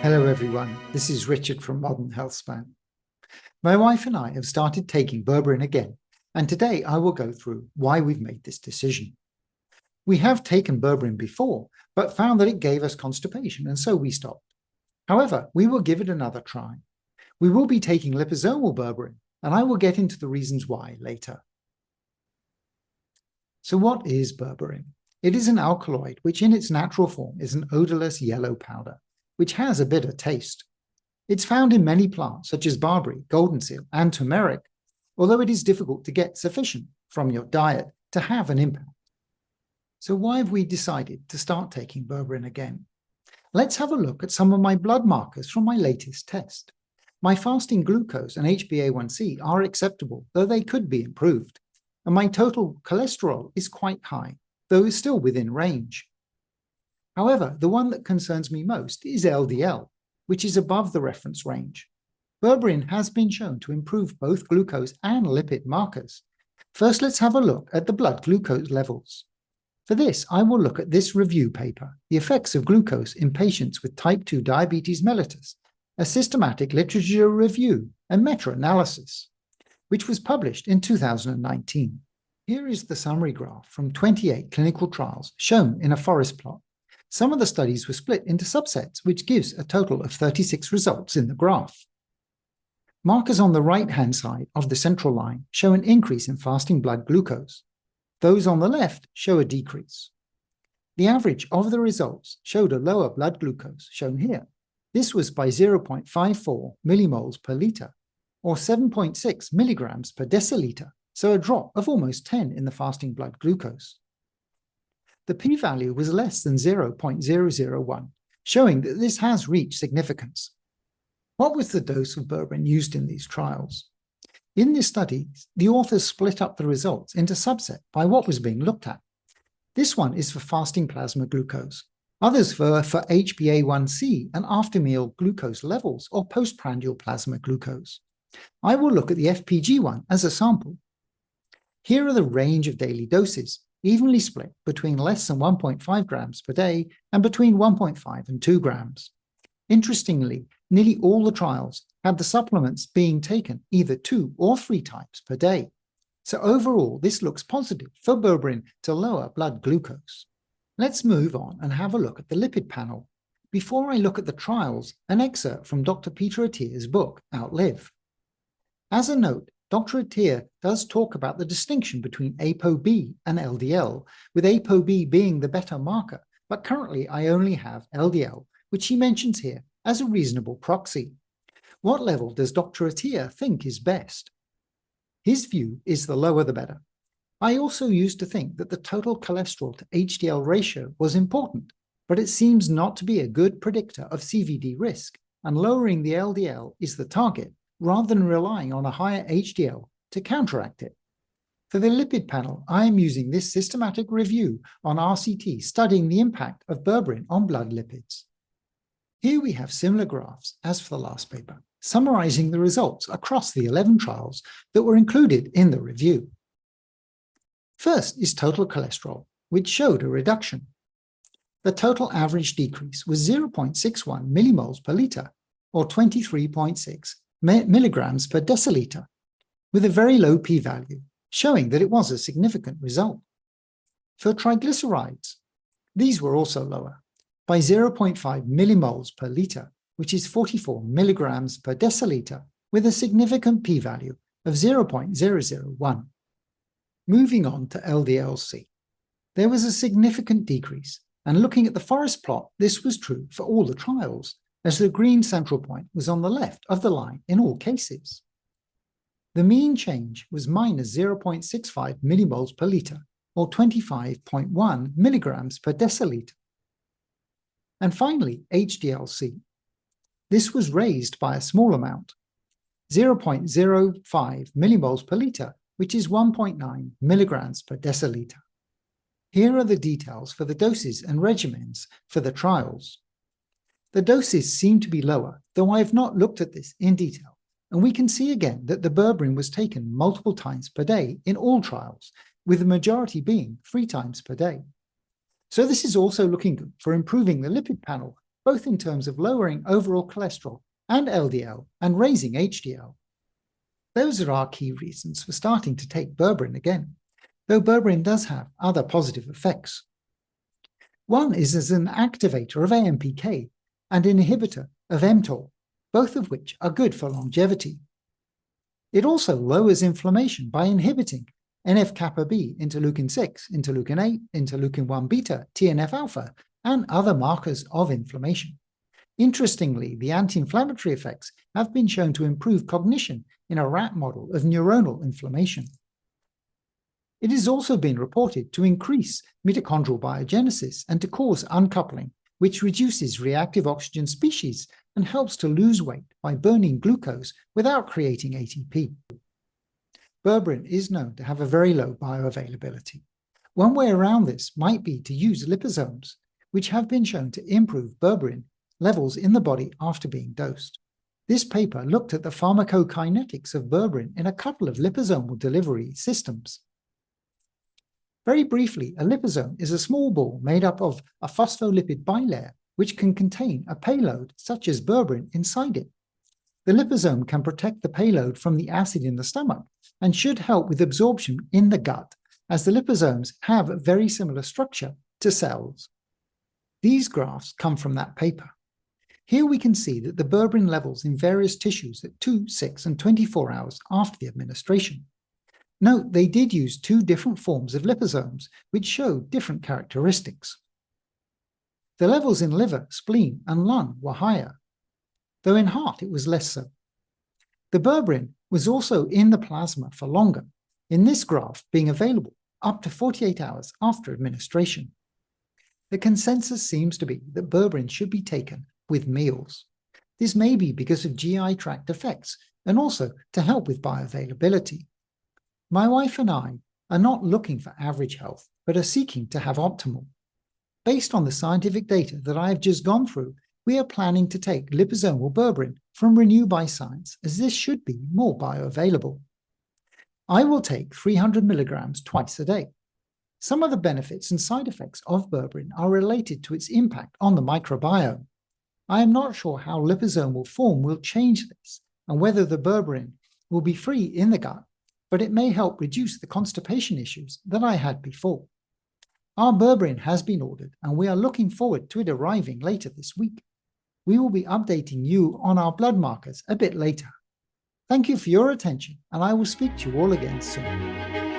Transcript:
Hello everyone, this is Richard from Modern Healthspan. My wife and I have started taking Berberine again, and today I will go through why we've made this decision. We have taken Berberine before, but found that it gave us constipation, and so we stopped. However, we will give it another try. We will be taking liposomal Berberine, and I will get into the reasons why later. So what is Berberine? It is an alkaloid which in its natural form is an odorless yellow powder, which has a bitter taste. It's found in many plants such as barberry, golden seal, and turmeric, although it is difficult to get sufficient from your diet to have an impact. So why have we decided to start taking Berberine again? Let's have a look at some of my blood markers from my latest test. My fasting glucose and HbA1c are acceptable, though they could be improved, and my total cholesterol is quite high, though is still within range. However, the one that concerns me most is LDL, which is above the reference range. Berberine has been shown to improve both glucose and lipid markers. First, let's have a look at the blood glucose levels. For this, I will look at this review paper, The Effects of Glucose in Patients with Type 2 Diabetes Mellitus, a systematic literature review and meta-analysis, which was published in 2019. Here is the summary graph from 28 clinical trials shown in a forest plot. Some of the studies were split into subsets, which gives a total of 36 results in the graph. Markers on the right-hand side of the central line show an increase in fasting blood glucose. Those on the left show a decrease. The average of the results showed a lower blood glucose, shown here. This was by 0.54 millimoles per liter, or 7.6 milligrams per deciliter, so a drop of almost 10 in the fasting blood glucose. The p-value was less than 0.001, showing that this has reached significance. What was the dose of Berberine used in these trials? In this study, the authors split up the results into subset by what was being looked at. This one is for fasting plasma glucose. Others were for HbA1c and after-meal glucose levels or postprandial plasma glucose. I will look at the FPG one as a sample. Here are the range of daily doses, evenly split between less than 1.5 grams per day and between 1.5 and 2 grams. Interestingly, nearly all the trials had the supplements being taken either 2 or 3 times per day. So overall, this looks positive for Berberine to lower blood glucose. Let's move on and have a look at the lipid panel. Before I look at the trials, an excerpt from Dr. Peter Attia's book, Outlive. As a note, Dr. Attia does talk about the distinction between ApoB and LDL, with ApoB being the better marker, but currently I only have LDL, which he mentions here as a reasonable proxy. What level does Dr. Attia think is best? His view is the lower the better. I also used to think that the total cholesterol to HDL ratio was important, but it seems not to be a good predictor of CVD risk, and lowering the LDL is the target, rather than relying on a higher HDL to counteract it. For the lipid panel, I am using this systematic review on RCT studying the impact of Berberine on blood lipids. Here we have similar graphs as for the last paper, summarizing the results across the 11 trials that were included in the review. First is total cholesterol, which showed a reduction. The total average decrease was 0.61 millimoles per liter, or 23.6 milligrams per deciliter, with a very low p-value, showing that it was a significant result. For triglycerides, these were also lower, by 0.5 millimoles per liter, which is 44 milligrams per deciliter, with a significant p-value of 0.001. Moving on to LDL-C. There was a significant decrease, and looking at the forest plot, this was true for all the trials, as the green central point was on the left of the line in all cases. The mean change was minus 0.65 millimoles per liter, or 25.1 milligrams per deciliter. And finally, HDL-C. This was raised by a small amount, 0.05 millimoles per liter, which is 1.9 milligrams per deciliter. Here are the details for the doses and regimens for the trials. The doses seem to be lower, though I have not looked at this in detail, and we can see again that the Berberine was taken multiple times per day in all trials, with the majority being 3 times per day. So this is also looking good for improving the lipid panel, both in terms of lowering overall cholesterol and LDL and raising HDL. Those are our key reasons for starting to take berberine again, though berberine does have other positive effects. One is as an activator of AMPK and inhibitor of mTOR, both of which are good for longevity. It also lowers inflammation by inhibiting NF-kappa B, interleukin-6, interleukin-8, interleukin-1 beta, TNF-alpha, and other markers of inflammation. Interestingly, the anti-inflammatory effects have been shown to improve cognition in a rat model of neuronal inflammation. It has also been reported to increase mitochondrial biogenesis and to cause uncoupling, which reduces reactive oxygen species and helps to lose weight by burning glucose without creating ATP. Berberine is known to have a very low bioavailability. One way around this might be to use liposomes, which have been shown to improve berberine levels in the body after being dosed. This paper looked at the pharmacokinetics of berberine in a couple of liposomal delivery systems. Very briefly, a liposome is a small ball made up of a phospholipid bilayer, which can contain a payload such as berberine inside it. The liposome can protect the payload from the acid in the stomach and should help with absorption in the gut, as the liposomes have a very similar structure to cells. These graphs come from that paper. Here we can see that the berberine levels in various tissues at 2, 6, and 24 hours after the administration. Note they did use two different forms of liposomes, which show different characteristics. The levels in liver, spleen, and lung were higher, though in heart it was less so. The berberine was also in the plasma for longer, in this graph being available up to 48 hours after administration. The consensus seems to be that berberine should be taken with meals. This may be because of GI tract effects and also to help with bioavailability. My wife and I are not looking for average health, but are seeking to have optimal. Based on the scientific data that I have just gone through, we are planning to take liposomal berberine from Renew by Science, as this should be more bioavailable. I will take 300 milligrams twice a day. Some of the benefits and side effects of berberine are related to its impact on the microbiome. I am not sure how liposomal form will change this and whether the berberine will be free in the gut, but it may help reduce the constipation issues that I had before. Our berberine has been ordered and we are looking forward to it arriving later this week. We will be updating you on our blood markers a bit later. Thank you for your attention, and I will speak to you all again soon.